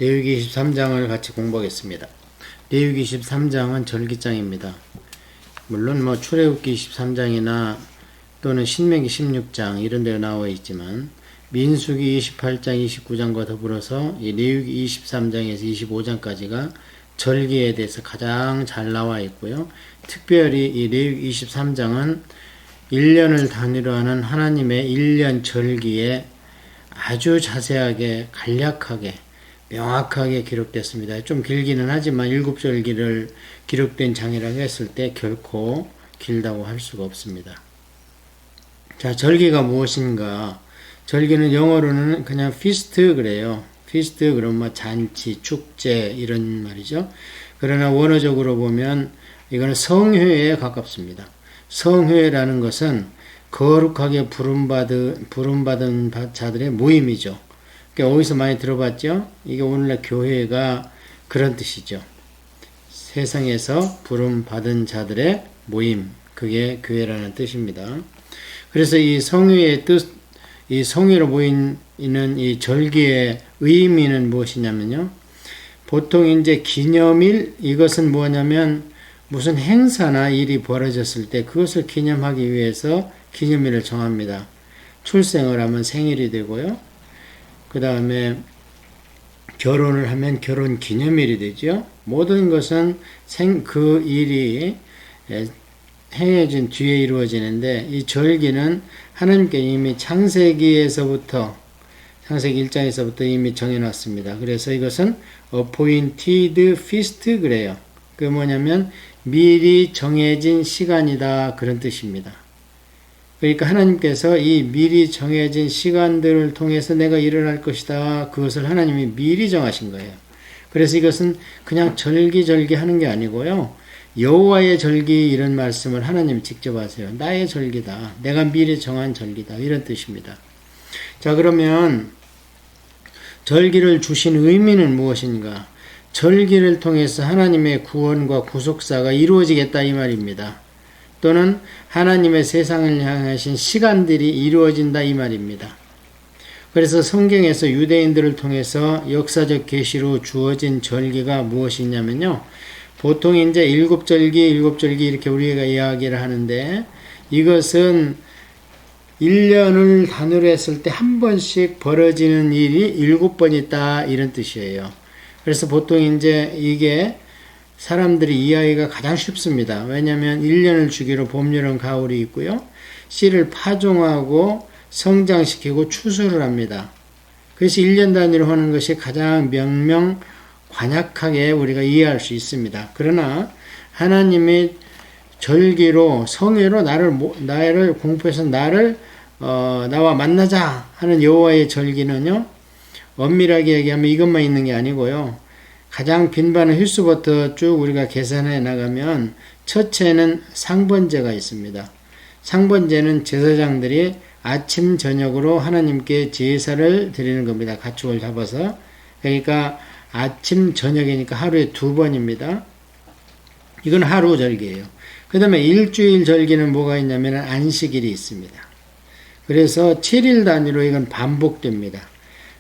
레위기 23장을 같이 공부하겠습니다. 레위기 23장은 절기장입니다. 물론 출애굽기 23장이나 또는 신명기 16장 이런 데 나와 있지만 민수기 28장, 29장과 더불어서 이 레위기 23장에서 25장까지가 절기에 대해서 가장 잘 나와 있고요. 특별히 이 레위기 23장은 1년을 단위로 하는 하나님의 1년 절기에 아주 자세하게 간략하게 명확하게 기록됐습니다. 좀 길기는 하지만 7절기를 기록된 장이라고 했을 때 결코 길다고 할 수가 없습니다. 자, 절기가 무엇인가? 절기는 영어로는 그냥 feast 그래요. feast 그러면 잔치, 축제 이런 말이죠. 그러나 원어적으로 보면 이거는 성회에 가깝습니다. 성회라는 것은 거룩하게 부름받은 자들의 모임이죠. 그러니까 어디서 많이 들어봤죠? 이게 오늘날 교회가 그런 뜻이죠. 세상에서 부름받은 자들의 모임, 그게 교회라는 뜻입니다. 그래서 이 성회의 뜻, 이 성회로 모이는 이 절기의 의미는 무엇이냐면요. 보통 이제 기념일, 이것은 뭐냐면 무슨 행사나 일이 벌어졌을 때 그것을 기념하기 위해서 기념일을 정합니다. 출생을 하면 생일이 되고요. 그 다음에 결혼을 하면 결혼 기념일이 되죠. 모든 것은 그 일이 행해진 뒤에 이루어지는데 이 절기는 하나님께 이미 창세기 1장에서부터 이미 정해놨습니다. 그래서 이것은 appointed feast 그래요. 그 뭐냐면 미리 정해진 시간이다 그런 뜻입니다. 그러니까 하나님께서 이 미리 정해진 시간들을 통해서 내가 일어날 것이다. 그것을 하나님이 미리 정하신 거예요. 그래서 이것은 그냥 절기절기 하는 게 아니고요. 여호와의 절기 이런 말씀을 하나님이 직접 하세요. 나의 절기다. 내가 미리 정한 절기다. 이런 뜻입니다. 자, 그러면 절기를 주신 의미는 무엇인가? 절기를 통해서 하나님의 구원과 구속사가 이루어지겠다 이 말입니다. 또는 하나님의 세상을 향하신 시간들이 이루어진다 이 말입니다. 그래서 성경에서 유대인들을 통해서 역사적 계시로 주어진 절기가 무엇이냐면요. 보통 이제 7절기 이렇게 우리가 이야기를 하는데 이것은 1년을 단위로 했을 때 한 번씩 벌어지는 일이 7번 있다 이런 뜻이에요. 그래서 보통 이제 이게 사람들이 이해하기가 가장 쉽습니다. 왜냐하면 1년을 주기로 봄, 여름, 가을이 있고요. 씨를 파종하고 성장시키고 추수를 합니다. 그래서 1년 단위로 하는 것이 가장 관약하게 우리가 이해할 수 있습니다. 그러나 하나님이 절기로 성회로 나를 공포해서 나와 만나자 하는 여호와의 절기는요. 엄밀하게 얘기하면 이것만 있는 게 아니고요. 가장 빈번한 횟수부터 쭉 우리가 계산해 나가면 첫째는 상번제가 있습니다. 상번제는 제사장들이 아침 저녁으로 하나님께 제사를 드리는 겁니다. 가축을 잡아서. 그러니까 아침 저녁이니까 하루에 2번입니다. 이건 하루 절기예요. 그 다음에 일주일 절기는 뭐가 있냐면 안식일이 있습니다. 그래서 7일 단위로 이건 반복됩니다.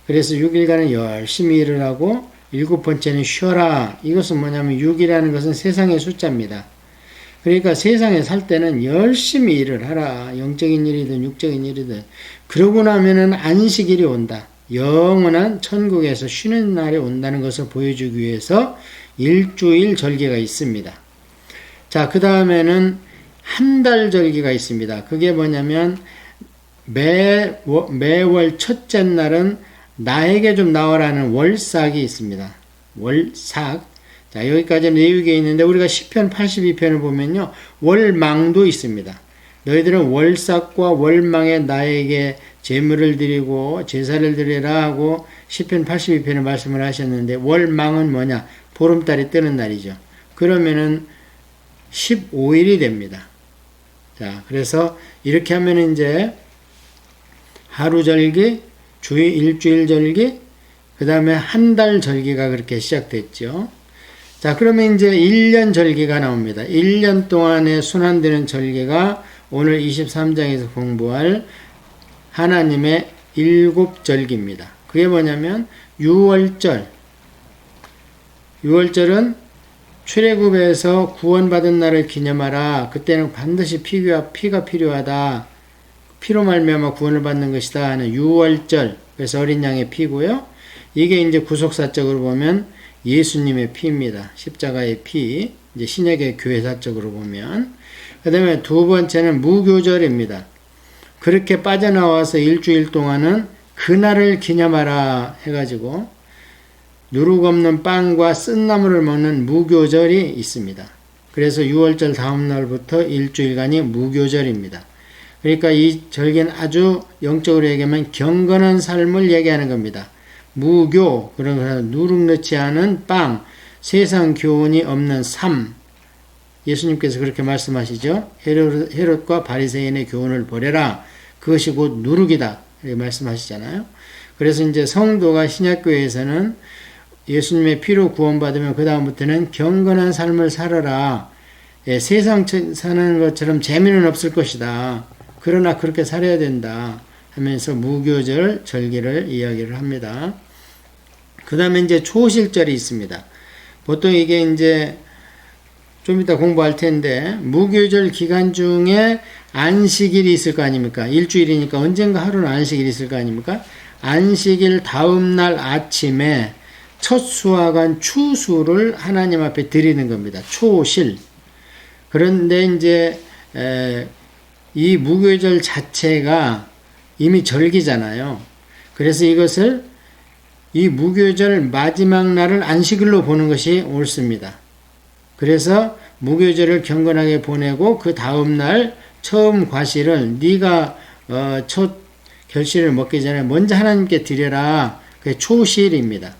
그래서 6일간은 열심히 일을 하고 7번째는 쉬어라. 이것은 뭐냐면 6이라는 것은 세상의 숫자입니다. 그러니까 세상에 살 때는 열심히 일을 하라. 영적인 일이든 육적인 일이든. 그러고 나면은 안식일이 온다. 영원한 천국에서 쉬는 날이 온다는 것을 보여주기 위해서 일주일 절기가 있습니다. 자, 그 다음에는 한 달 절기가 있습니다. 그게 뭐냐면 매월 첫째 날은 나에게 좀 나오라는 월삭이 있습니다. 월삭. 자, 여기까지는 레위기에 있는데 우리가 시편 82편을 보면요. 월망도 있습니다. 너희들은 월삭과 월망에 나에게 제물을 드리고 제사를 드리라 하고 시편 82편에 말씀을 하셨는데 월망은 뭐냐? 보름달이 뜨는 날이죠. 그러면은 15일이 됩니다. 자, 그래서 이렇게 하면 이제 하루 절기, 일주일 절기, 그 다음에 한 달 절기가 그렇게 시작됐죠. 자, 그러면 이제 1년 절기가 나옵니다. 1년 동안에 순환되는 절기가 오늘 23장에서 공부할 하나님의 7절기입니다. 그게 뭐냐면 6월절, 유월절은 출애굽에서 구원받은 날을 기념하라. 그때는 반드시 피가 필요하다. 피로 말미암아 구원을 받는 것이다 하는 유월절. 그래서 어린 양의 피고요. 이게 이제 구속사적으로 보면 예수님의 피입니다. 십자가의 피. 이제 신약의 교회사적으로 보면. 그 다음에 두 번째는 무교절입니다. 그렇게 빠져나와서 일주일 동안은 그날을 기념하라 해가지고 누룩 없는 빵과 쓴나물을 먹는 무교절이 있습니다. 그래서 유월절 다음 날부터 일주일간이 무교절입니다. 그러니까 이 절기는 아주 영적으로 얘기하면 경건한 삶을 얘기하는 겁니다. 무교, 그러니까 누룩 넣지 않은 빵, 세상 교훈이 없는 삶. 예수님께서 그렇게 말씀하시죠. 헤롯과 바리새인의 교훈을 버려라. 그것이 곧 누룩이다. 이렇게 말씀하시잖아요. 그래서 이제 성도가 신약교회에서는 예수님의 피로 구원받으면 그 다음부터는 경건한 삶을 살아라. 예, 세상 사는 것처럼 재미는 없을 것이다. 그러나 그렇게 살아야 된다 하면서 무교절 절기를 이야기를 합니다. 그 다음에 이제 초실절이 있습니다. 보통 이게 이제 좀 이따 공부할 텐데 무교절 기간 중에 안식일이 있을 거 아닙니까? 일주일이니까 언젠가 하루는 안식일이 있을 거 아닙니까? 안식일 다음 날 아침에 첫 수확한 추수를 하나님 앞에 드리는 겁니다. 초실. 그런데 이제 이 무교절 자체가 이미 절기잖아요. 그래서 이것을 이 무교절 마지막 날을 안식일로 보는 것이 옳습니다. 그래서 무교절을 경건하게 보내고 그 다음 날 처음 과실을 네가 첫 결실을 먹기 전에 먼저 하나님께 드려라. 그게 초실입니다.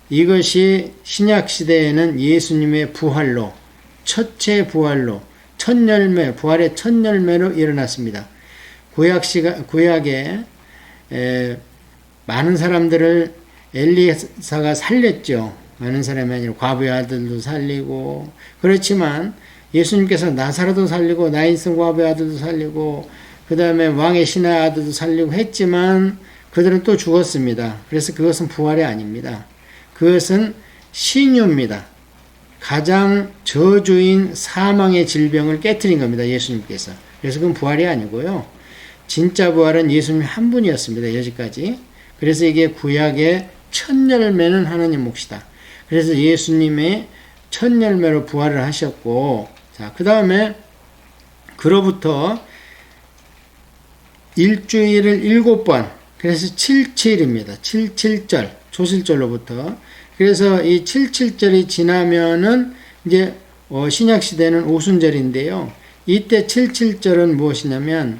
이것이 신약 시대에는 예수님의 부활로, 첫째 부활로, 첫 열매, 부활의 첫 열매로 일어났습니다. 구약에 많은 사람들을 엘리사가 살렸죠. 많은 사람이 아니라 과부의 아들도 살리고. 그렇지만 예수님께서 나사로도 살리고 나인성 과부의 아들도 살리고 그 다음에 왕의 신하의 아들도 살리고 했지만 그들은 또 죽었습니다. 그래서 그것은 부활이 아닙니다. 그것은 신유입니다. 가장 저주인 사망의 질병을 깨트린 겁니다. 예수님께서. 그래서 그건 부활이 아니고요. 진짜 부활은 예수님 한 분이었습니다. 여기까지. 그래서 이게 구약의 첫 열매는 하나님 몫이다. 그래서 예수님의 첫 열매로 부활을 하셨고, 자, 그 다음에 그로부터 일주일을 7번, 그래서 77입니다. 77절, 초실절로부터. 그래서 이 77절이 지나면은 이제 신약시대는 오순절인데요. 이때 77절은 무엇이냐면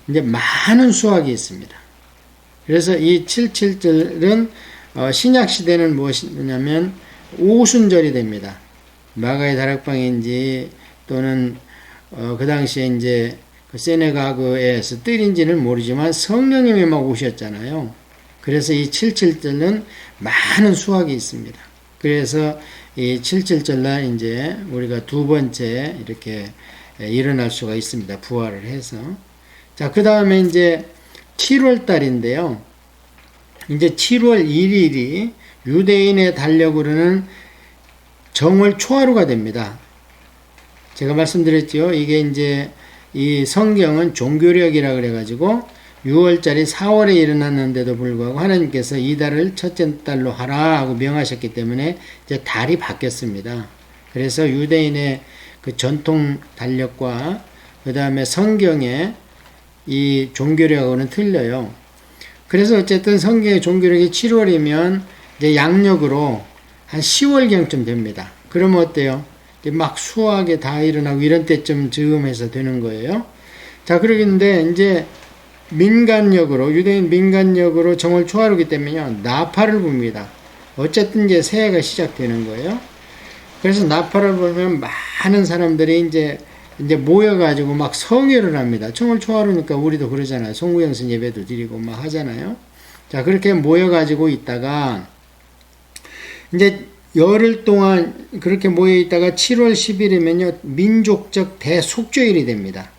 이제 많은 수확이 있습니다. 그래서 이 77절은 신약시대는 무엇이냐면 오순절이 됩니다. 마가의 다락방인지 또는 그 당시에 이제 그 세네가그에서 뜰인지는 모르지만 성령님이 막 오셨잖아요. 그래서 이 77절은 많은 수확이 있습니다. 그래서 이 77절날 이제 우리가 두 번째 이렇게 일어날 수가 있습니다. 부활을 해서. 자, 그 다음에 이제 7월 달인데요. 이제 7월 1일이 유대인의 달력으로는 정월 초하루가 됩니다. 제가 말씀드렸죠. 이게 이제 이 성경은 종교력이라 그래가지고 6월짜리 4월에 일어났는데도 불구하고 하나님께서 이 달을 첫째 달로 하라 하고 명하셨기 때문에 이제 달이 바뀌었습니다. 그래서 유대인의 그 전통 달력과 그 다음에 성경의 이 종교력하고는 틀려요. 그래서 어쨌든 성경의 종교력이 7월이면 이제 양력으로 한 10월경쯤 됩니다. 그러면 어때요? 막 수학에 다 일어나고 이런 때쯤 즈음해서 되는 거예요. 자, 그러는데 이제 민간력으로, 유대인 민간력으로 정월 초하루기 때문에요. 나팔을 붑니다. 어쨌든 이제 새해가 시작되는 거예요. 그래서 나팔을 불면 많은 사람들이 이제 모여가지고 막 성회를 합니다. 정월 초하루니까 우리도 그러잖아요. 송구영선 예배도 드리고 막 하잖아요. 자, 그렇게 모여가지고 있다가 이제 열흘 동안 그렇게 모여있다가 7월 10일이면요, 민족적 대속죄일이 됩니다.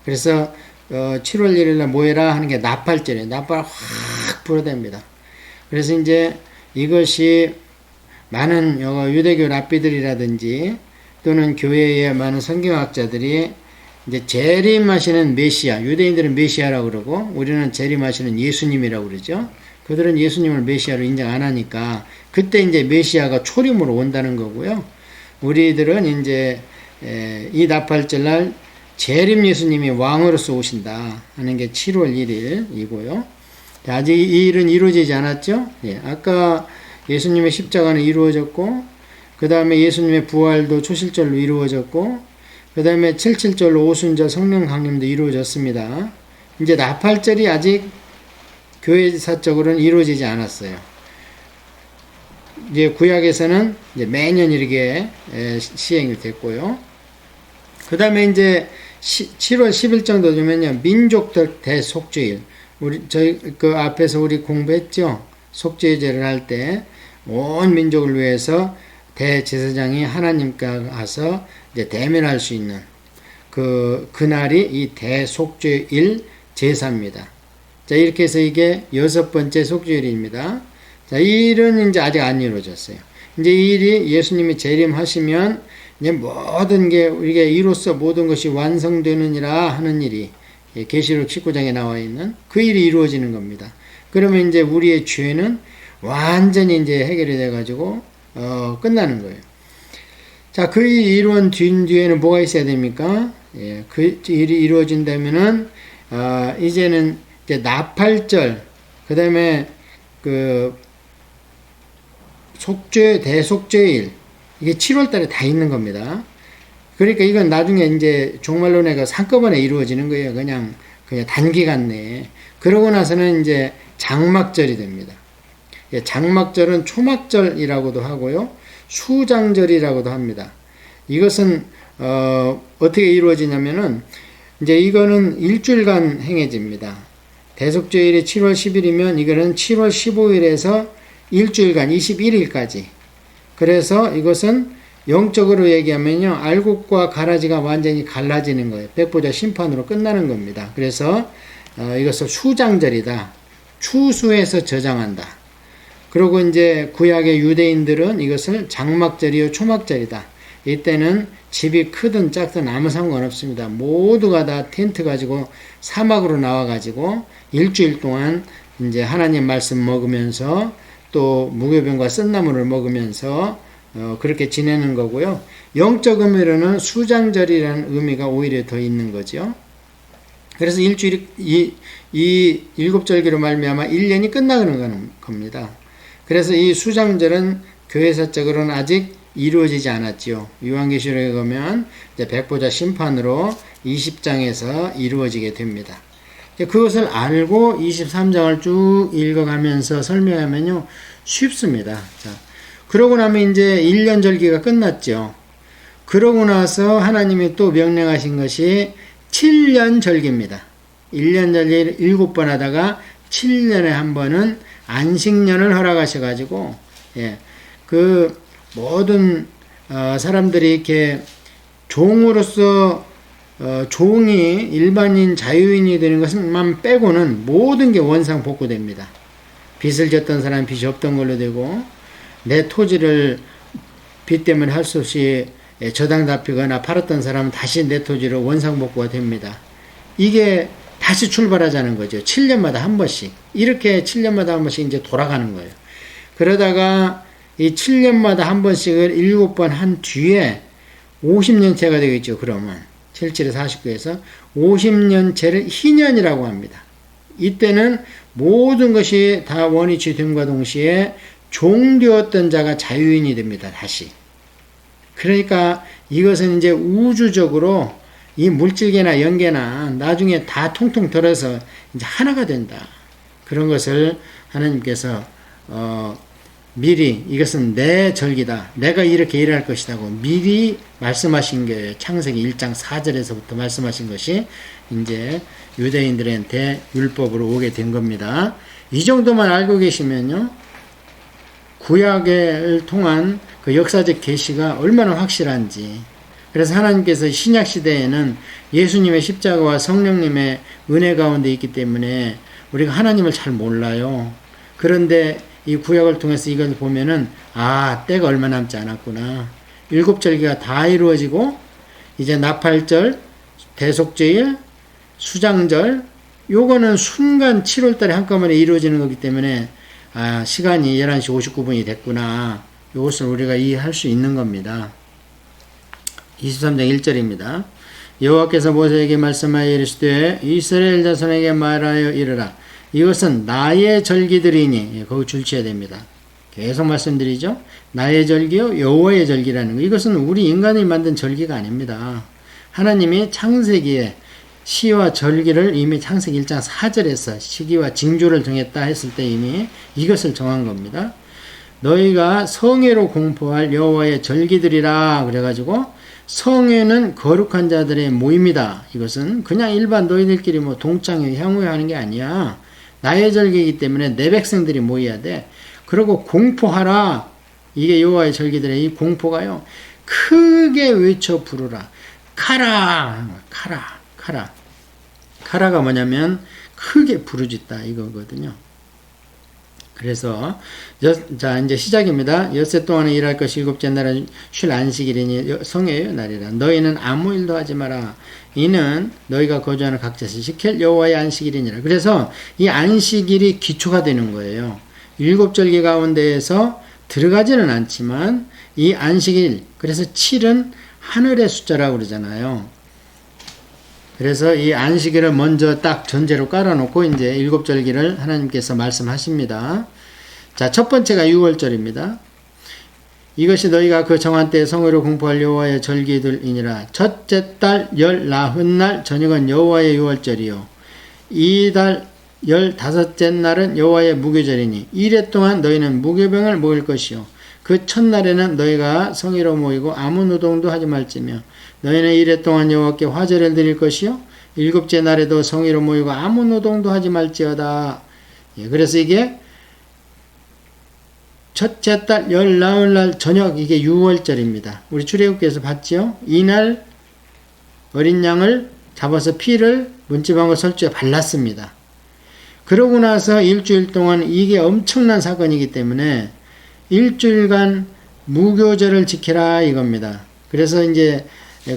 그래서 7월 1일날 모여라 하는 게 나팔절이에요. 나팔 확 불어댑니다. 그래서 이제 이것이 많은 유대교 랍비들이라든지 또는 교회의 많은 성경학자들이 이제 재림하시는 메시아, 유대인들은 메시아라고 그러고 우리는 재림하시는 예수님이라고 그러죠. 그들은 예수님을 메시아로 인정 안 하니까 그때 이제 메시아가 초림으로 온다는 거고요. 우리들은 이제 이 나팔절날 재림 예수님이 왕으로서 오신다 하는 게 7월 1일이고요. 아직 이 일은 이루어지지 않았죠. 아까 예수님의 십자가는 이루어졌고 그 다음에 예수님의 부활도 초실절로 이루어졌고 그 다음에 77절로 오순절 성령 강림도 이루어졌습니다. 이제 나팔절이 아직 교회사적으로는 이루어지지 않았어요. 이제 구약에서는 이제 매년 이렇게 시행이 됐고요. 그 다음에 이제 7월 10일 정도 되면요, 민족들 대속죄일. 저희 그 앞에서 우리 공부했죠. 속죄제를 할 때 온 민족을 위해서 대제사장이 하나님께 가서 이제 대면할 수 있는 그날이 이 대속죄일 제사입니다. 자, 이렇게 해서 이게 6번째 속죄일입니다. 자, 이 일은 이제 아직 안 이루어졌어요. 이제 이 일이 예수님이 재림하시면 이제 모든 게 우리가 이로써 모든 것이 완성되느니라 하는 일이 계시록 19장에 나와 있는 그 일이 이루어지는 겁니다. 그러면 이제 우리의 죄는 완전히 이제 해결이 돼가지고 끝나는 거예요. 자, 그 일이 이루어진 뒤에는 뭐가 있어야 됩니까? 그 일이 이루어진다면은 이제는 이제 나팔절, 그 다음에 그 대속죄일, 이게 7월 달에 다 있는 겁니다. 그러니까 이건 나중에 이제 종말론회가 한꺼번에 이루어지는 거예요. 그냥 단기간 내에. 그러고 나서는 이제 장막절이 됩니다. 장막절은 초막절이라고도 하고요. 수장절이라고도 합니다. 이것은 어떻게 이루어지냐면은 이제 이거는 일주일간 행해집니다. 대속죄일이 7월 10일이면 이거는 7월 15일에서 일주일간 21일까지. 그래서 이것은 영적으로 얘기하면요, 알곡과 가라지가 완전히 갈라지는 거예요. 백보자 심판으로 끝나는 겁니다. 그래서 이것을 수장절이다. 추수해서 저장한다. 그리고 이제 구약의 유대인들은 이것을 장막절이요 초막절이다. 이때는 집이 크든 작든 아무 상관없습니다. 모두가 다 텐트 가지고 사막으로 나와 가지고 일주일 동안 이제 하나님 말씀 먹으면서 또 무교병과 쓴나물을 먹으면서 그렇게 지내는 거고요. 영적 의미로는 수장절이라는 의미가 오히려 더 있는 거죠. 그래서 일주일이 이 일곱절기로 말미암아 1년이 끝나가는 겁니다. 그래서 이 수장절은 교회사적으로는 아직 이루어지지 않았지요. 요한계시록에 가면 이제 백보자 심판으로 20장에서 이루어지게 됩니다. 그것을 알고 23장을 쭉 읽어가면서 설명하면요, 쉽습니다. 자, 그러고 나면 이제 1년 절기가 끝났죠. 그러고 나서 하나님이 또 명령하신 것이 7년 절기입니다. 1년 절기를 7번 하다가 7년에 한 번은 안식년을 허락하셔가지고, 그 모든 사람들이 이렇게 종으로서 종이 일반인 자유인이 되는 것만 빼고는 모든 게 원상 복구됩니다. 빚을 졌던 사람은 빚이 없던 걸로 되고, 내 토지를 빚 때문에 할 수 없이 저당 잡히거나 팔았던 사람은 다시 내 토지로 원상 복구가 됩니다. 이게 다시 출발하자는 거죠. 7년마다 한 번씩. 이렇게 7년마다 한 번씩 이제 돌아가는 거예요. 그러다가 이 7년마다 한 번씩을 7번 한 뒤에 50년째가 되겠죠. 그러면 77에 49에서 50년째를 희년이라고 합니다. 이때는 모든 것이 다 원위치 됨과 동시에 종되었던 자가 자유인이 됩니다. 다시. 그러니까 이것은 이제 우주적으로 이 물질계나 영계나 나중에 다 통통 덜어서 이제 하나가 된다. 그런 것을 하나님께서 미리 이것은 내 절기다. 내가 이렇게 일할 것이라고 미리 말씀하신 거예요. 창세기 1장 4절에서부터 말씀하신 것이 이제 유대인들한테 율법으로 오게 된 겁니다. 이 정도만 알고 계시면요, 구약을 통한 그 역사적 계시가 얼마나 확실한지. 그래서 하나님께서 신약 시대에는 예수님의 십자가와 성령님의 은혜 가운데 있기 때문에 우리가 하나님을 잘 몰라요. 그런데 이 구약을 통해서 이걸 보면은 때가 얼마 남지 않았구나. 7절기가 다 이루어지고 이제 나팔절, 대속죄일, 수장절, 요거는 순간 7월달에 한꺼번에 이루어지는 거기 때문에 시간이 11시 59분이 됐구나. 이것을 우리가 이해할 수 있는 겁니다. 23장 1절입니다. 여호와께서 모세에게 말씀하여 이르시되 이스라엘 자손에게 말하여 이르라. 이것은 나의 절기들이니. 거기 줄쳐야 됩니다. 계속 말씀드리죠. 나의 절기요 여호와의 절기라는 거. 이것은 우리 인간이 만든 절기가 아닙니다. 하나님이 창세기에 시와 절기를 이미 창세기 1장 4절에서 시기와 징조를 정했다 했을 때 이미 이것을 정한 겁니다. 너희가 성회로 공포할 여호와의 절기들이라 그래가지고 성회는 거룩한 자들의 모임이다. 이것은 그냥 일반 너희들끼리 뭐 동창회 향후회 하는 게 아니야. 나의 절기이기 때문에 내 백성들이 모여야 돼. 그리고 공포하라. 이게 여호와의 절기들의 이 공포가요. 크게 외쳐 부르라. 카라. 카라가 뭐냐면 크게 부르짖다 이거거든요. 그래서 자 이제 시작입니다. 엿새 동안에 일할 것이 일곱째 날은 쉴 안식일이니 성회의 날이라. 너희는 아무 일도 하지 마라. 이는 너희가 거주하는 각자에서 지킬 여호와의 안식일이니라. 그래서 이 안식일이 기초가 되는 거예요. 7절기 가운데에서 들어가지는 않지만 이 안식일, 그래서 7은 하늘의 숫자라고 그러잖아요. 그래서 이 안식일을 먼저 딱 전제로 깔아놓고 이제 7절기를 하나님께서 말씀하십니다. 자, 첫 번째가 6월절입니다. 이것이 너희가 그 정한 때에 성회로 공포할 여호와의 절기들이니라. 첫째 달 열 나흔날 저녁은 여호와의 6월절이요. 이 달 15째 날은 여호와의 무교절이니 이래 동안 너희는 무교병을 모일 것이요. 그 첫날에는 너희가 성회로 모이고 아무 노동도 하지 말지며 너희는 이래 동안 여호와께 화제를 드릴 것이요. 7째 날에도 성회로 모이고 아무 노동도 하지 말지어다. 그래서 이게 첫째 달 열 나흘날 저녁 이게 6월절입니다. 우리 출애굽기에서 봤죠. 이날 어린 양을 잡아서 피를 문지방과 설주에 발랐습니다. 그러고 나서 일주일 동안 이게 엄청난 사건이기 때문에 일주일간 무교절을 지키라 이겁니다. 그래서 이제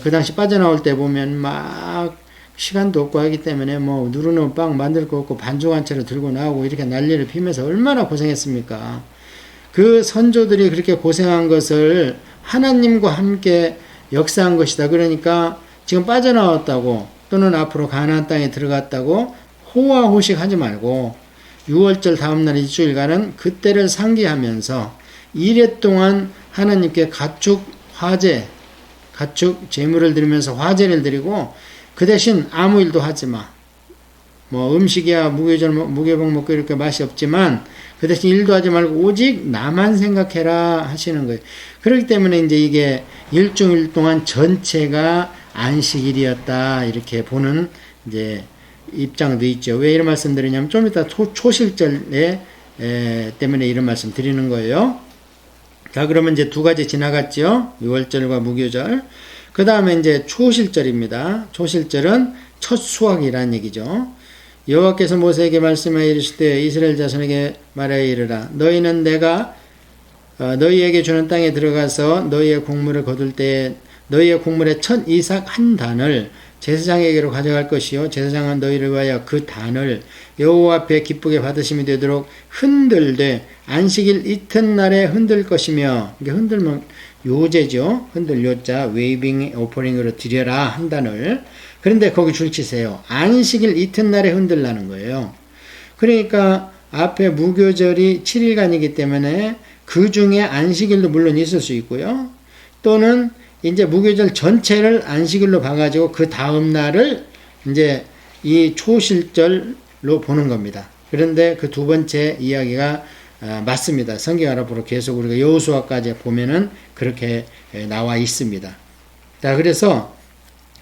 그 당시 빠져나올 때 보면 막 시간도 없고 하기 때문에 뭐 누르는 빵 만들 거 없고 반죽 한 채로 들고 나오고 이렇게 난리를 피면서 얼마나 고생했습니까? 그 선조들이 그렇게 고생한 것을 하나님과 함께 역사한 것이다. 그러니까 지금 빠져나왔다고 또는 앞으로 가나안 땅에 들어갔다고 호화호식 하지 말고 6월절 다음날 일주일간은 그때를 상기하면서 이래 동안 하나님께 가축 제물을 드리면서 화제를 드리고 그 대신 아무 일도 하지 마. 뭐 음식이야 무교병 먹고 이렇게 맛이 없지만 그 대신 일도 하지 말고 오직 나만 생각해라 하시는 거예요. 그렇기 때문에 이제 이게 일주일 동안 전체가 안식일이었다 이렇게 보는 이제 입장도 있죠. 왜 이런 말씀 드리냐면 좀 이따 초실절에 때문에 이런 말씀 드리는 거예요. 자, 그러면 이제 두 가지 지나갔죠. 6월절과 무교절. 그 다음에 이제 초실절입니다. 초실절은 첫 수확이라는 얘기죠. 여호와께서 모세에게 말씀하여 이르시되 이스라엘 자손에게 말하여 이르라. 너희는 내가 너희에게 주는 땅에 들어가서 너희의 곡물을 거둘 때에 너희의 곡물의 첫 이삭 한 단을 제사장에게로 가져갈 것이요. 제사장은 너희를 위하여 그 단을 여호와 앞에 기쁘게 받으심이 되도록 흔들되 안식일 이튿날에 흔들 것이며, 이게 흔들면 요제죠. 흔들 요자 웨이빙 오퍼링으로 드려라 한 단을. 그런데 거기 줄치세요. 안식일 이튿날에 흔들라는 거예요. 그러니까 앞에 무교절이 7일간이기 때문에 그 중에 안식일도 물론 있을 수 있고요. 또는 이제 무교절 전체를 안식일로 봐가지고 그 다음 날을 이제 이 초실절로 보는 겁니다. 그런데 그 두 번째 이야기가 맞습니다. 성경 알아보러 계속 우리가 여호수아까지 보면은 그렇게 나와 있습니다. 자, 그래서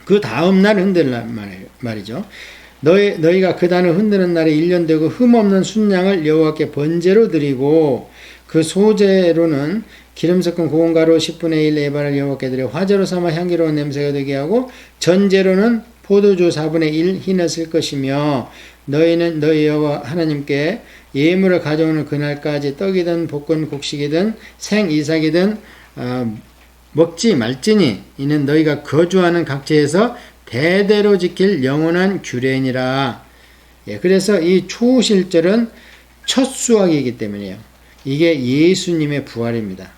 그 다음 날 흔들란 말이죠. 너희가 그 단을 흔드는 날에 1년 되고 흠없는 순양을 여호와께 번제로 드리고 그 소제로는 기름 섞은 고운 가루 10분의 1 에바를 여호와께 드려 화제로 삼아 향기로운 냄새가 되게 하고 전제로는 포도주 4분의 1 흰을 쓸 것이며 너희는 너희 여호와 하나님께 예물을 가져오는 그날까지 떡이든 볶은 곡식이든 생 이삭이든 먹지 말지니 이는 너희가 거주하는 각지에서 대대로 지킬 영원한 규례니라. 그래서 이 초실절은 첫 수확이기 때문이에요. 이게 예수님의 부활입니다.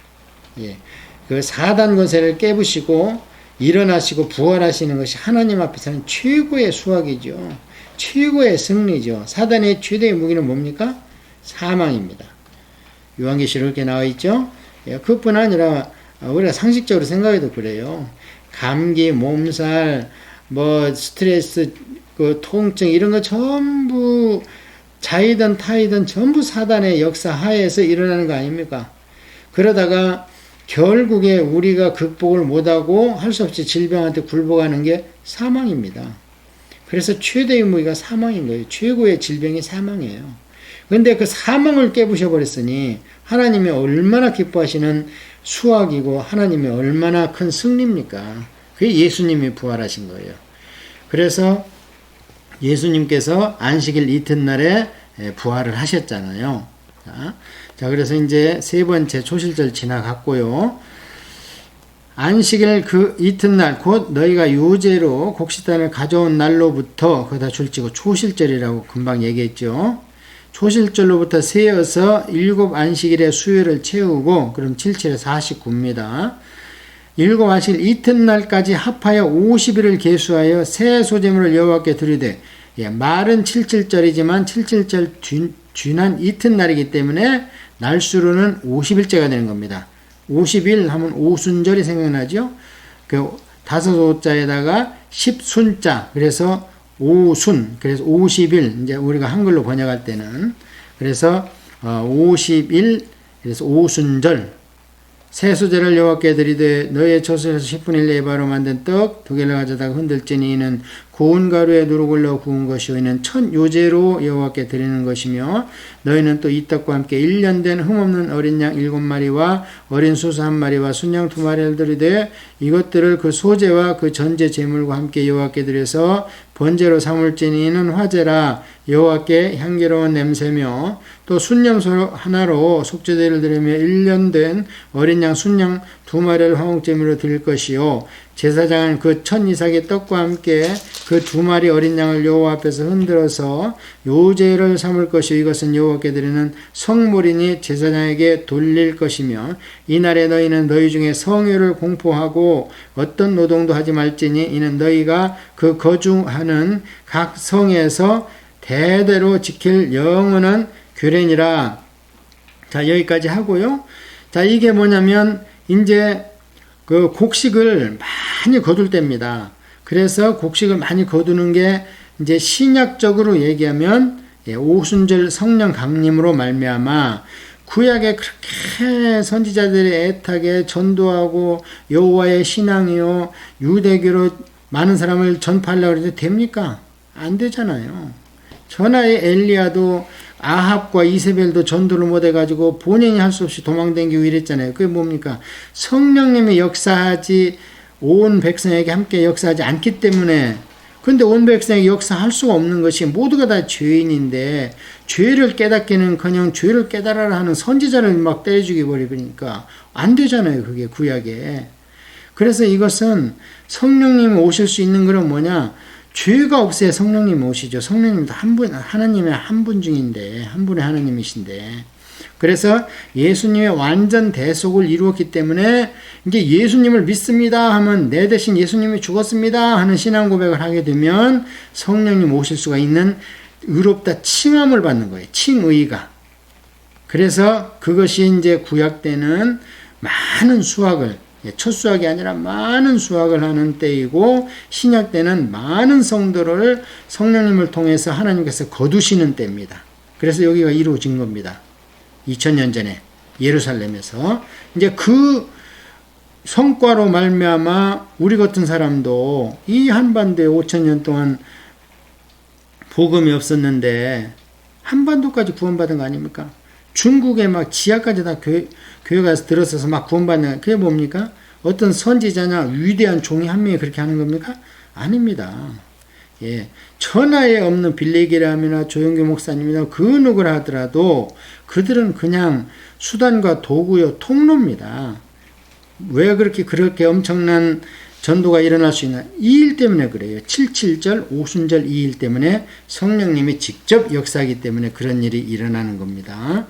그 사단 권세를 깨부시고 일어나시고 부활하시는 것이 하나님 앞에서는 최고의 수확이죠. 최고의 승리죠. 사단의 최대의 무기는 뭡니까? 사망입니다. 요한계시록 이렇게 나와 있죠. 그뿐 아니라 우리가 상식적으로 생각해도 그래요. 감기, 몸살, 스트레스, 통증 이런 거 전부 자이든 타이든 전부 사단의 역사 하에서 일어나는 거 아닙니까? 그러다가 결국에 우리가 극복을 못하고 할 수 없이 질병한테 굴복하는 게 사망입니다. 그래서 최대의 무기가 사망인 거예요. 최고의 질병이 사망이에요. 근데 그 사망을 깨부셔 버렸으니 하나님이 얼마나 기뻐하시는 수확이고 하나님이 얼마나 큰 승리입니까? 그게 예수님이 부활하신 거예요. 그래서 예수님께서 안식일 이튿날에 부활을 하셨잖아요. 자, 그래서 이제 세 번째 초실절 지나갔고요. 안식일 그 이튿날 곧 너희가 유제로 곡식단을 가져온 날로부터 거기다 줄치고 초실절이라고 금방 얘기했죠. 초실절로부터 세어서 7 안식일의 수요를 채우고 그럼 77에 49입니다. 7 안식일 이튿날까지 합하여 50일을 계수하여 새 소재물을 여호와께 드리되 말은 77절이지만 77절 쥐난 이튿날이기 때문에 날수로는 50일째가 되는 겁니다. 50일 하면 오순절이 생각나죠? 그 5오자에다가 10순자 그래서 오순 그래서 50일 이제 우리가 한글로 번역할 때는 그래서 50일 그래서 오순절 새 소재를 여호와께 드리되 너의 젖에서 10분의 1 에바로 만든 떡 2개를 가져다가 흔들지니 이는 고운 가루에 누룩을 넣어 구운 것이요 이는 첫 요제로 여호와께 드리는 것이며 너희는 또 이 떡과 함께 1년 된 흠없는 어린 양 7마리와 어린 소수 1마리와 순양 2마리를 드리되 이것들을 그 소제와 그 전제 제물과 함께 여호와께 드려서 번제로 삼을지니 이는 화제라 여호와께 향기로운 냄새며 또 순염소 하나로 속죄제를 드리며 1년 된 어린 양 순양 2마리를 화목제물로 드릴 것이요 제사장은 그 첫 이삭의 떡과 함께 그 2마리 어린 양을 여호와 앞에서 흔들어서 요제를 삼을 것이요 이것은 여호와께 드리는 성물이니 제사장에게 돌릴 것이며 이날에 너희는 너희 중에 성회를 공포하고 어떤 노동도 하지 말지니 이는 너희가 그 거주하는 각 성에서 대대로 지킬 영원한 규례니라. 자, 여기까지 하고요. 자, 이게 뭐냐면 이제 그 곡식을 많이 거둘 때입니다. 그래서 곡식을 많이 거두는 게 이제 신약적으로 얘기하면 오순절 성령 강림으로 말미암아 구약에 그렇게 선지자들이 애타게 전도하고 여호와의 신앙이요 유대교로 많은 사람을 전파하려고 해도 됩니까? 안 되잖아요. 전하의 엘리야도 아합과 이세벨도 전도를 못해가지고 본인이 할 수 없이 도망다니고 이랬잖아요. 그게 뭡니까? 성령님이 역사하지 온 백성에게 함께 역사하지 않기 때문에 근데 온 백성에게 역사할 수가 없는 것이 모두가 다 죄인인데 죄를 깨닫기는커녕 죄를 깨달아라 하는 선지자를 막 때려주기 버리니까 안 되잖아요. 그게 구약에. 그래서 이것은 성령님이 오실 수 있는 것은 뭐냐? 죄가 없어야 성령님 오시죠. 성령님도 한 분, 하나님의 한 분 중인데, 한 분의 하나님이신데. 그래서 예수님의 완전 대속을 이루었기 때문에 이제 예수님을 믿습니다 하면 내 대신 예수님이 죽었습니다 하는 신앙 고백을 하게 되면 성령님 오실 수가 있는 의롭다 칭함을 받는 거예요. 칭의가. 그래서 그것이 이제 구약 때는 많은 수확을 첫 수확이 아니라 많은 수확을 하는 때이고 신약 때는 많은 성도를 성령님을 통해서 하나님께서 거두시는 때입니다. 그래서 여기가 이루어진 겁니다. 2000년 전에 예루살렘에서 이제 그 성과로 말미암아 우리 같은 사람도 이 한반도에 5000년 동안 복음이 없었는데 한반도까지 구원받은 거 아닙니까? 중국에 막 지하까지 다 교회 가서 들어서서 막 구원받는 그게 뭡니까? 어떤 선지자냐 위대한 종이 한 명이 그렇게 하는 겁니까? 아닙니다. 예, 천하에 없는 빌레기람이나 조영규 목사님이나 그 누구라 하더라도 그들은 그냥 수단과 도구요 통로입니다. 왜 그렇게 엄청난 전도가 일어날 수 있나? 이 일 때문에 그래요. 77절, 오순절 이 일 때문에 성령님이 직접 역사하기 때문에 그런 일이 일어나는 겁니다.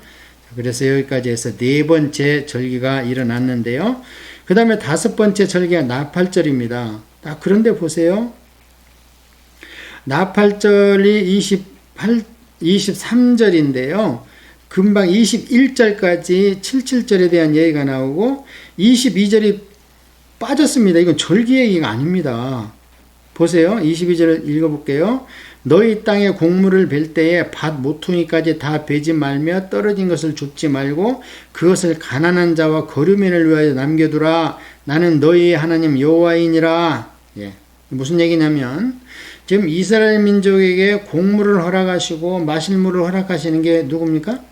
그래서 여기까지 해서 네 번째 절기가 일어났는데요. 그 다음에 다섯 번째 절기가 나팔절입니다. 그런데 보세요. 나팔절이 23절인데요. 금방 21절까지 77절에 대한 얘기가 나오고 22절이 빠졌습니다. 이건 절기 얘기가 아닙니다. 보세요. 22절을 읽어볼게요. 너희 땅에 곡물을 벨 때에 밭 모퉁이까지 다 베지 말며 떨어진 것을 줍지 말고 그것을 가난한 자와 거류민을 위하여 남겨두라. 나는 너희의 하나님 여호와이니라. 예. 무슨 얘기냐면 지금 이스라엘 민족에게 곡물을 허락하시고 마실 물을 허락하시는 게 누굽니까?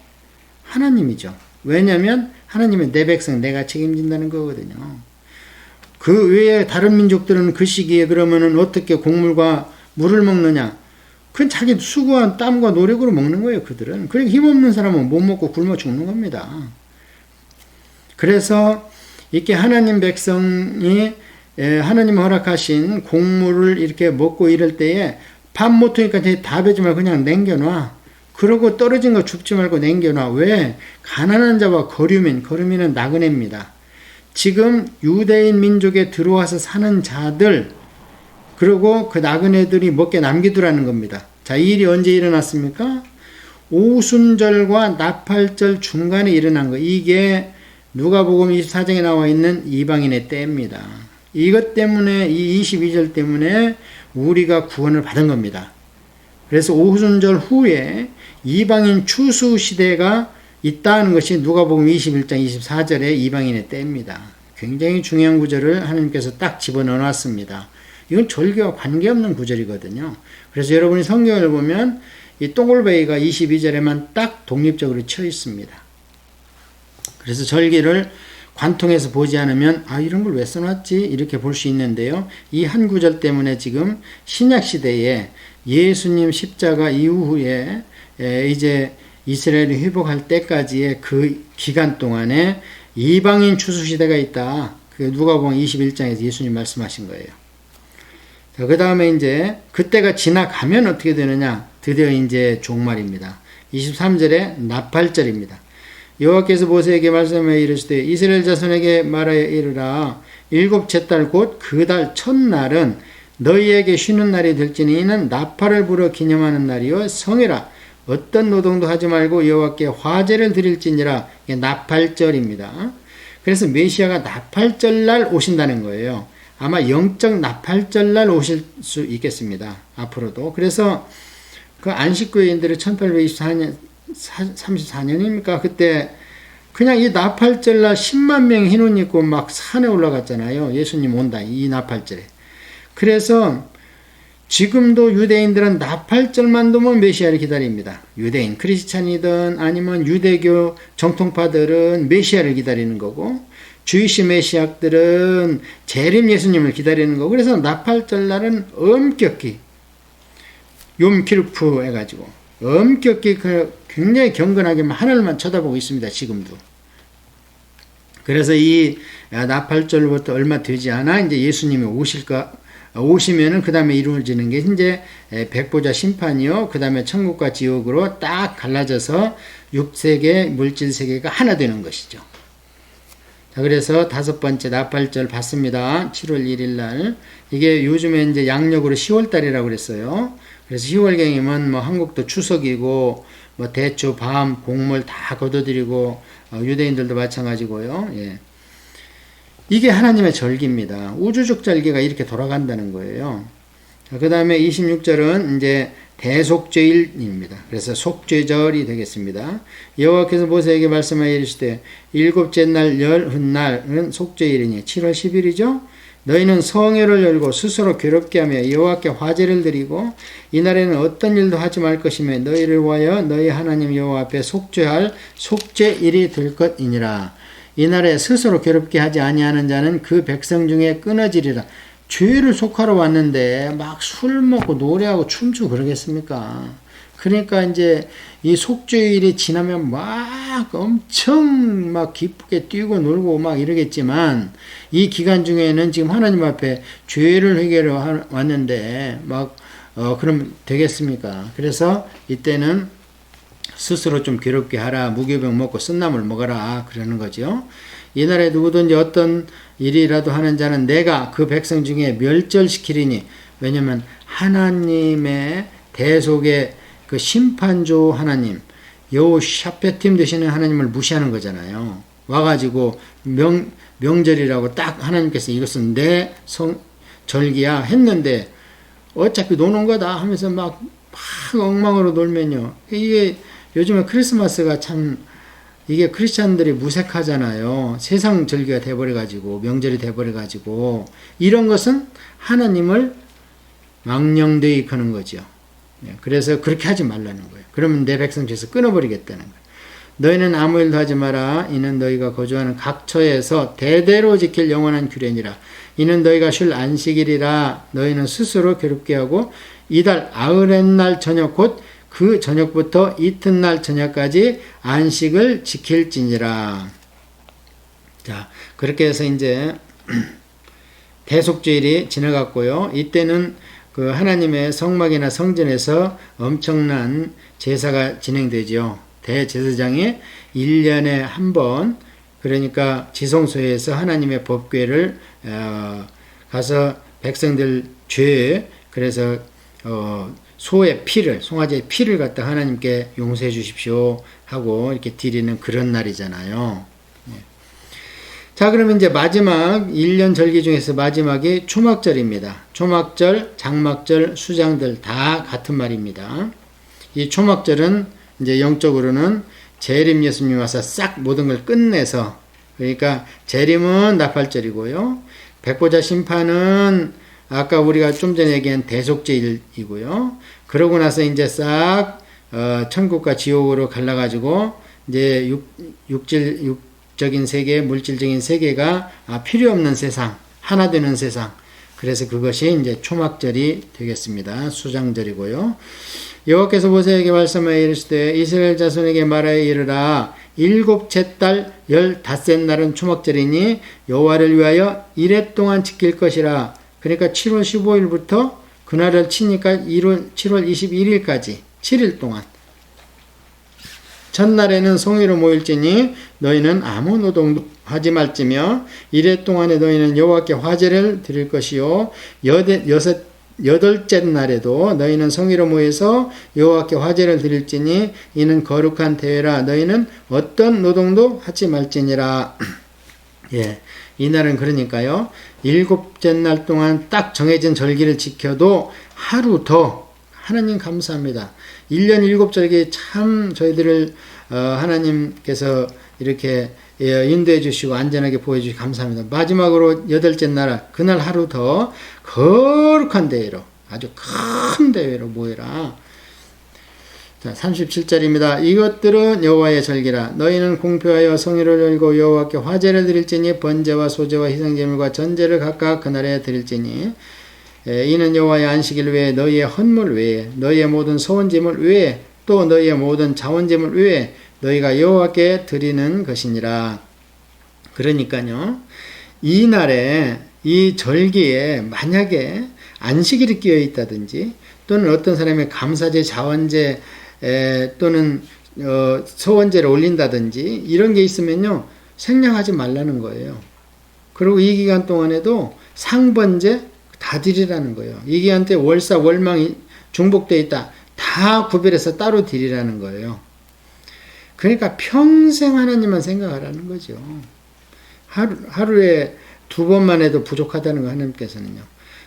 하나님이죠. 왜냐하면 하나님의 내 백성 내가 책임진다는 거거든요. 그 외에 다른 민족들은 그 시기에 그러면은 어떻게 곡물과 물을 먹느냐? 그건 자기 수고한 땀과 노력으로 먹는 거예요, 그들은. 그러니까 힘없는 사람은 못 먹고 굶어 죽는 겁니다. 그래서 이렇게 하나님 백성이 하나님 허락하신 곡물을 이렇게 먹고 이럴 때에 밥 모퉁이까지 다 베지 말고 그냥 남겨놔. 그러고 떨어진 거 줍지 말고 남겨놔. 왜? 가난한 자와 거류민은 나그네입니다. 지금 유대인 민족에 들어와서 사는 자들, 그리고 그 나그네들이 먹게 남기두라는 겁니다. 자, 이 일이 언제 일어났습니까? 오순절과 나팔절 중간에 일어난 거. 이게 누가복음 24장에 나와 있는 이방인의 때입니다. 이것 때문에, 이 22절 때문에 우리가 구원을 받은 겁니다. 그래서 오순절 후에 이방인 추수 시대가 있다는 것이 누가복음 21장 24절에 이방인의 때입니다. 굉장히 중요한 구절을 하나님께서 딱 집어넣어 놨습니다. 이건 절기와 관계없는 구절이거든요. 그래서 여러분이 성경을 보면 이 동글베이가 22절에만 딱 독립적으로 쳐 있습니다. 그래서 절기를 관통해서 보지 않으면 이런 걸 왜 써놨지? 이렇게 볼 수 있는데요. 이 한 구절 때문에 지금 신약시대에 예수님 십자가 이후에 이제 이스라엘이 회복할 때까지의 그 기간 동안에 이방인 추수시대가 있다. 그 누가복음 21장에서 예수님 말씀하신 거예요. 자, 그 다음에 이제 그때가 지나가면 어떻게 되느냐? 드디어 이제 종말입니다. 23절에 나팔절입니다. 여호와께서 모세에게 말씀하여 이르시되 이스라엘 자손에게 말하여 이르라. 일곱째 달 곧 그 달 첫날은 너희에게 쉬는 날이 될지니 이는 나팔을 불어 기념하는 날이요 성회라. 어떤 노동도 하지 말고 여호와께 화제를 드릴지니라. 이게 나팔절입니다. 그래서 메시아가 나팔절날 오신다는 거예요. 아마 영적 나팔절날 오실 수 있겠습니다. 앞으로도. 그래서 그 안식구인들의 1824년 34년입니까? 그때 그냥 이 나팔절날 10만 명 흰 옷 입고 막 산에 올라갔잖아요. 예수님 온다. 이 나팔절에. 그래서 지금도 유대인들은 나팔절만 되면 메시아를 기다립니다. 유대인 크리스찬이든 아니면 유대교 정통파들은 메시아를 기다리는 거고 주이시 메시아들은 재림 예수님을 기다리는 거고 그래서 나팔절날은 엄격히 욤키르프 해가지고 엄격히 굉장히 경건하게 하늘만 쳐다보고 있습니다. 지금도. 그래서 이 나팔절부터 얼마 되지 않아 이제 예수님이 오시면은 그 다음에 이루어지는 게 이제 백보자 심판이요. 그 다음에 천국과 지옥으로 딱 갈라져서 육세계, 물질세계가 하나 되는 것이죠. 자, 그래서 다섯 번째 나팔절 받습니다. 7월 1일 날. 이게 요즘에 이제 양력으로 10월달이라고 그랬어요. 그래서 10월경이면 뭐 한국도 추석이고 뭐 대초, 밤, 곡물 다 거둬들이고 유대인들도 마찬가지고요. 예. 이게 하나님의 절기입니다. 우주적 절기가 이렇게 돌아간다는 거예요. 그 다음에 26절은 이제 대속죄일입니다. 그래서 속죄절이 되겠습니다. 여호와께서 모세에게 말씀하여 이르시되 일곱째 날 열흔날은 속죄일이니 7월 10일이죠. 너희는 성회를 열고 스스로 괴롭게 하며 여호와께 화제를 드리고 이날에는 어떤 일도 하지 말 것이며 너희를 위하여 너희 하나님 여호와 앞에 속죄할 속죄일이 될 것이니라. 이날에 스스로 괴롭게 하지 아니하는 자는 그 백성 중에 끊어지리라. 죄를 속하러 왔는데 막 술 먹고 노래하고 춤추고 그러겠습니까? 그러니까 이제 이 속죄일이 지나면 막 엄청 막 기쁘게 뛰고 놀고 막 이러겠지만 이 기간 중에는 지금 하나님 앞에 죄를 회개하러 왔는데 막 그럼 되겠습니까? 그래서 이때는 스스로 좀 괴롭게 하라, 무교병 먹고 쓴나물 먹어라 그러는 거죠. 이날에 누구든지 어떤 일이라도 하는 자는 내가 그 백성 중에 멸절시키리니, 왜냐면 하나님의 대속의 그 심판조 하나님, 여호샤페팀 되시는 하나님을 무시하는 거잖아요. 와가지고 명절이라고 딱 하나님께서 이것은 내 절기야 했는데 어차피 노는 거다 하면서 막 엉망으로 놀면요. 이게 요즘에 크리스마스가 참 이게 크리스찬들이 무색하잖아요. 세상 절기가 돼버려가지고 명절이 돼버려가지고 이런 것은 하나님을 망령되이하는 거죠. 그래서 그렇게 하지 말라는 거예요. 그러면 내 백성 중에서 끊어버리겠다는 거예요. 너희는 아무 일도 하지 마라. 이는 너희가 거주하는 각처에서 대대로 지킬 영원한 규례니라. 이는 너희가 쉴 안식일이라. 너희는 스스로 괴롭게 하고 이달 아흐렛날 저녁 곧 그 저녁부터 이튿날 저녁까지 안식을 지킬지니라. 자, 그렇게 해서 이제 대속죄일이 지나갔고요. 이때는 그 하나님의 성막이나 성전에서 엄청난 제사가 진행되죠. 대제사장이 1년에 한 번, 그러니까 지성소에서 하나님의 법궤를 가서 백성들 죄, 그래서 소의 피를, 송아지의 피를 갖다 하나님께 용서해 주십시오 하고 이렇게 드리는 그런 날이잖아요. 자, 그러면 이제 마지막 1년 절기 중에서 마지막이 초막절입니다. 초막절, 장막절, 수장들 다 같은 말입니다. 이 초막절은 이제 영적으로는 재림 예수님이 와서 싹 모든 걸 끝내서, 그러니까 재림은 나팔절이고요. 백보자 심판은 아까 우리가 좀 전에 얘기한 대속죄일이고요. 그러고 나서 이제 싹 천국과 지옥으로 갈라가지고 이제 육적인 세계, 물질적인 세계가 필요 없는 세상, 하나 되는 세상. 그래서 그것이 이제 초막절이 되겠습니다. 수장절이고요. 여호와께서 모세에게 말씀하여 이르시되 이스라엘 자손에게 말하여 이르라. 일곱째 달 15날은 초막절이니 여호와를 위하여 이래 동안 지킬 것이라. 그러니까 7월 15일부터 그날을 치니까 7월 21일까지 7일 동안. 첫날에는 성회로 모일지니 너희는 아무 노동도 하지 말지며 이래 동안에 너희는 여호와께 화제를 드릴 것이요 여덟째 날에도 너희는 성회로 모여서 여호와께 화제를 드릴지니 이는 거룩한 대회라. 너희는 어떤 노동도 하지 말지니라. 예, 이날은 그러니까요, 7째 날 동안 딱 정해진 절기를 지켜도 하루 더, 하나님 감사합니다. 1년 7절기 참 저희들을 하나님께서 이렇게 인도해 주시고 안전하게 보여주시고 감사합니다. 마지막으로 8째 날, 그날 하루 더 거룩한 대회로, 아주 큰 대회로 모여라. 자, 37절입니다. 이것들은 여호와의 절기라. 너희는 공표하여 성회를 열고 여호와께 화제를 드릴지니 번제와 소제와 희생제물과 전제를 각각 그날에 드릴지니 이는 여호와의 안식일 외에 너희의 헌물 외에 너희의 모든 소원제물 외에 또 너희의 모든 자원제물 외에 너희가 여호와께 드리는 것이니라. 그러니까요, 이 날에 이 절기에 만약에 안식일이 끼어 있다든지 또는 어떤 사람의 감사제, 자원제 또는 소원제를 올린다든지 이런 게 있으면요, 생략하지 말라는 거예요. 그리고 이 기간 동안에도 상번제 다 드리라는 거예요. 이 기간 때 월사, 월망이 중복되어 있다. 다 구별해서 따로 드리라는 거예요. 그러니까 평생 하나님만 생각하라는 거죠. 하루에 2번만 해도 부족하다는 거 하나님께서는요.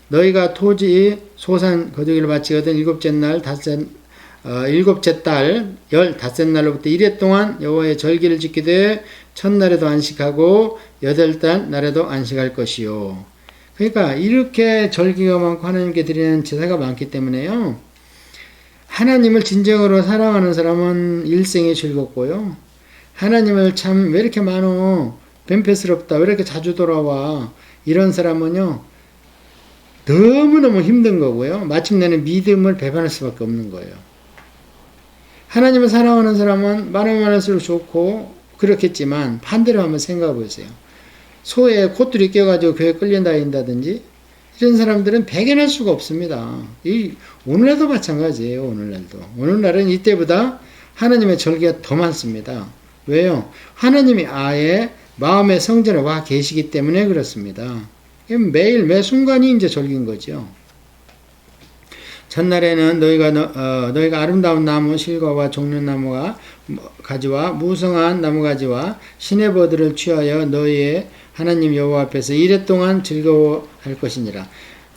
너희가 토지, 소산, 거두기를 바치거든 7째 날, 7째 달 15날로부터 1회 동안 여호와의 절기를 지키되 첫날에도 안식하고 8달 날에도 안식할 것이요. 그러니까 이렇게 절기가 많고 하나님께 드리는 제사가 많기 때문에요, 하나님을 진정으로 사랑하는 사람은 일생이 즐겁고요, 하나님을 참 왜 이렇게 많어, 뱀패스럽다, 왜 이렇게 자주 돌아와, 이런 사람은요 너무너무 힘든 거고요. 마침내는 믿음을 배반할 수밖에 없는 거예요. 하나님을 사랑하는 사람은 많을수록 좋고 그렇겠지만 반대로 한번 생각해 보세요. 소에 콧줄이 껴가지고 교회 끌린다든지 이런 사람들은 배견할 수가 없습니다. 오늘날도 마찬가지예요. 오늘날은 이때보다 하나님의 절기가 더 많습니다. 왜요? 하나님이 아예 마음의 성전에 와 계시기 때문에 그렇습니다. 매일 매 순간이 이제 절기인 거죠. 전날에는 너희가 아름다운 나무 실과와 종려나무와 가지와 무성한 나무가지와 시내버들을 취하여 너희의 하나님 여호와 앞에서 이래 동안 즐거워할 것이니라.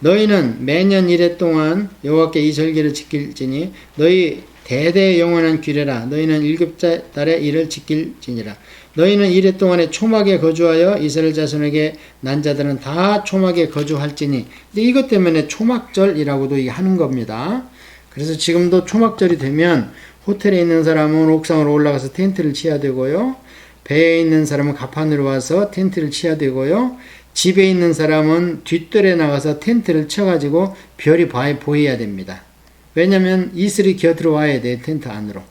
너희는 매년 이래 동안 여호와께 이 절기를 지킬지니 너희 대대 영원한 규례라. 너희는 7달에 이를 지킬지니라. 너희는 이래 동안에 초막에 거주하여 이스라엘 자손에게 난 자들은 다 초막에 거주할지니. 근데 이것 때문에 초막절이라고도 하는 겁니다. 그래서 지금도 초막절이 되면 호텔에 있는 사람은 옥상으로 올라가서 텐트를 쳐야 되고요. 배에 있는 사람은 갑판으로 와서 텐트를 쳐야 되고요. 집에 있는 사람은 뒷뜰에 나가서 텐트를 쳐가지고 별이 보여야 됩니다. 왜냐하면 이슬이 기어 들어와야 돼요. 텐트 안으로.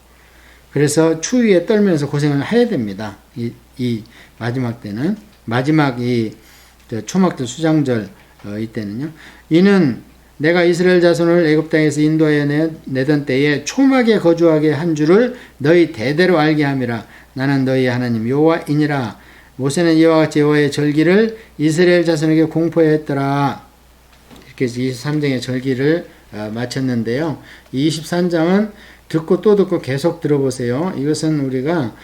그래서 추위에 떨면서 고생을 해야 됩니다. 이 마지막 때는. 마지막 초막절 수장절 이때는요. 이는 내가 이스라엘 자손을 애굽 땅에서 인도하여 내던 때에 초막에 거주하게 한 줄을 너희 대대로 알게 함이라. 나는 너희 하나님 여호와이니라. 모세는 이와 같이 여호와의 절기를 이스라엘 자손에게 공포했더라. 이렇게 해서 23장의 절기를 마쳤는데요. 23장은 듣고 또 듣고 계속 들어보세요. 이것은 우리가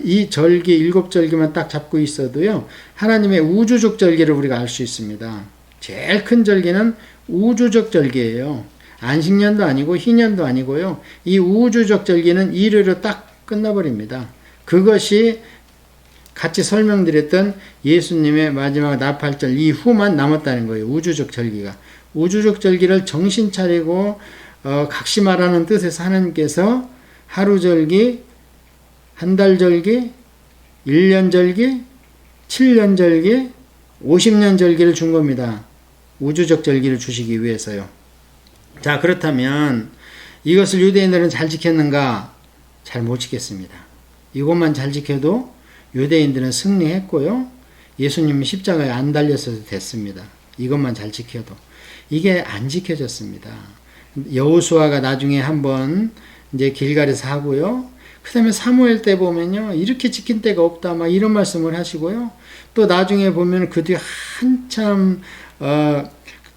이 절기 7절기만 딱 잡고 있어도요. 하나님의 우주적 절기를 우리가 알 수 있습니다. 제일 큰 절기는 우주적 절기예요. 안식년도 아니고 희년도 아니고요. 이 우주적 절기는 일요일로 딱 끝나버립니다. 그것이 같이 설명드렸던 예수님의 마지막 나팔절 이후만 남았다는 거예요. 우주적 절기가. 우주적 절기를 정신 차리고 각심하라는 뜻에서 하나님께서 하루 절기, 한 달 절기, 1년 절기, 7년 절기, 50년 절기를 준 겁니다. 우주적 절기를 주시기 위해서요. 자, 그렇다면 이것을 유대인들은 잘 지켰는가? 잘 못 지켰습니다. 이것만 잘 지켜도 유대인들은 승리했고요. 예수님이 십자가에 안 달렸어도 됐습니다. 이것만 잘 지켜도. 이게 안 지켜졌습니다. 여호수아가 나중에 한번 이제 길갈에서 하고요. 그 다음에 사무엘 때 보면요. 이렇게 지킨 때가 없다. 막 이런 말씀을 하시고요. 또 나중에 보면 그 뒤에 한참,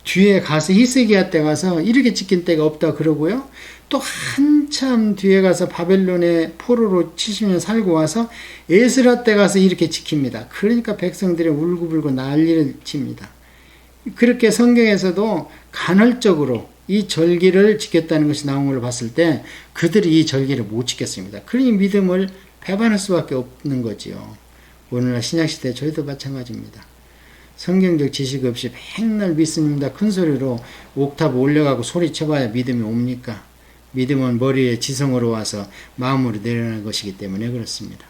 뒤에 가서 히스기야 때 가서 이렇게 지킨 때가 없다 그러고요. 또 한참 뒤에 가서 바벨론의 포로로 70년 살고 와서 에스라 때 가서 이렇게 지킵니다. 그러니까 백성들이 울고불고 난리를 칩니다. 그렇게 성경에서도 간헐적으로 이 절기를 지켰다는 것이 나온 걸 봤을 때 그들이 이 절기를 못 지켰습니다. 그러니 믿음을 배반할 수밖에 없는 거지요. 오늘날 신약시대 저희도 마찬가지입니다. 성경적 지식 없이 맨날 믿습니다. 큰 소리로 옥탑 올려가고 소리쳐봐야 믿음이 옵니까? 믿음은 머리에 지성으로 와서 마음으로 내려가는 것이기 때문에 그렇습니다.